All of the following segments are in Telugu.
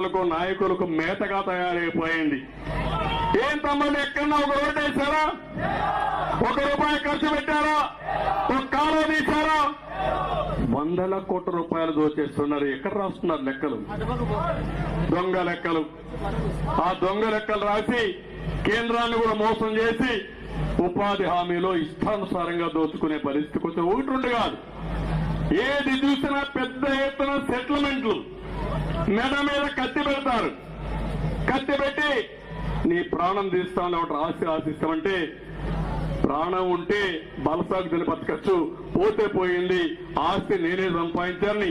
నాయకులకు మేతగా తయారైపోయింది. ఏం తమ్ముళ్ళు ఎక్కడన్నా ఒక రోడ్డు వేశారా? ₹1 ఖర్చు పెట్టారా? ఒక కాలువ తీశారా? వందల కోట్ల రూపాయలు దోచేస్తున్నారు. ఎక్కడ రాస్తున్నారు లెక్కలు? దొంగ లెక్కలు. ఆ దొంగ లెక్కలు రాసి కేంద్రాన్ని కూడా మోసం చేసి ఉపాధి హామీలో ఇష్టానుసారంగా దోచుకునే పరిస్థితికి వచ్చి ఒకటి రెండు కాదు, ఏది చూసినా పెద్ద ఎత్తున సెటిల్మెంట్లు. మెడ మీద కత్తి పెడతారు. కత్తి పెట్టి నీ ప్రాణం తీస్తామని ఆశిస్తామంటే ప్రాణం ఉంటే బలసాగు తిని బతకచ్చు, పోతే పోయింది, ఆస్తి నేనే సంపాదించారని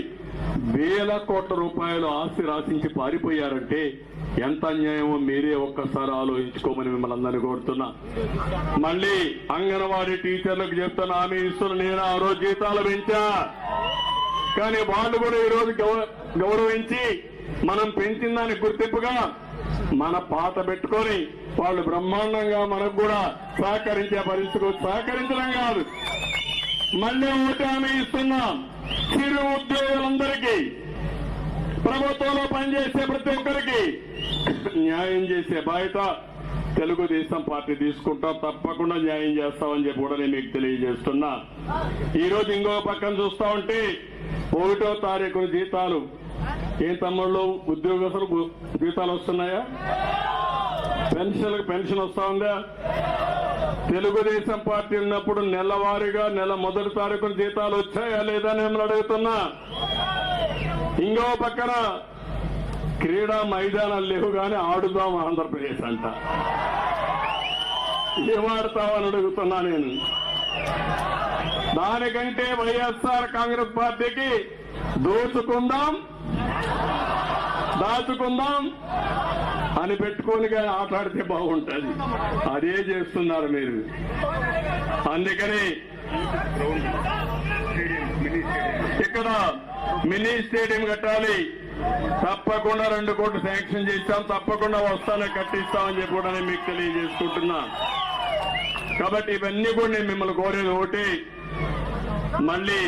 వేల కోట్ల రూపాయలు ఆస్తి రాసించి పారిపోయారంటే ఎంత అన్యాయమో మీరే ఒక్కసారి ఆలోచించుకోమని మిమ్మల్ని అందరినీ కోరుతున్నా. మళ్ళీ అంగన్వాడీ టీచర్లకు చెప్తున్నా, హామీ ఇస్తున్న నేను ఆ రోజు జీతాలు పెంచా, కానీ వాళ్ళు కూడా ఈ రోజు గౌరవించి మనం పెంచిన దానికి గుర్తింపుగా మన పాత పెట్టుకొని వాళ్ళు బ్రహ్మాండంగా మనకు కూడా సహకరించే పరిస్థితికి సహకరించడం కాదు, మళ్ళీ ఒకటి హామీ ఇస్తున్నాం. చిరు ఉద్యోగులందరికీ, ప్రభుత్వంలో పనిచేసే ప్రతి ఒక్కరికి న్యాయం చేసే బాధ్యత తెలుగుదేశం పార్టీ తీసుకుంటాం. తప్పకుండా న్యాయం చేస్తామని చెప్పి కూడా నేను మీకు తెలియజేస్తున్నా. ఈ రోజు ఇంకో పక్కన చూస్తా ఉంటే 1వ తారీఖున జీతాలు. ఏం తమ్ముళ్ళు ఉద్యోగస్తులకు జీతాలు వస్తున్నాయా? పెన్షన్ వస్తా ఉందా? తెలుగుదేశం పార్టీ ఉన్నప్పుడు నెలవారీగా నెల మొదటి తారీఖున జీతాలు వచ్చాయా లేదా అని మిమ్మల్ని అడుగుతున్నా. ఇంకో పక్కన క్రీడా మైదానాలు లేవు కానీ ఆడుదాం ఆంధ్రప్రదేశ్ అంట. ఏం ఆడతామని అడుగుతున్నా నేను. దానికంటే వైఎస్ఆర్ కాంగ్రెస్ పార్టీకి దోచుకుందాం దాచుకుందాం అని పెట్టుకొని ఆటాడితే బాగుంటుంది. అదే చేస్తున్నారు మీరు. అందుకని ఇక్కడ మినీ స్టేడియం కట్టాలి, తప్పకుండా 2 కోట్లు శాంక్షన్ చేస్తాం, తప్పకుండా వస్తానే కట్టిస్తామని చెప్పి కూడా నేను మీకు తెలియజేసుకుంటున్నా. కాబట్టి ఇవన్నీ కూడా నేను మిమ్మల్ని కోరేది ఒకటి, మళ్ళీ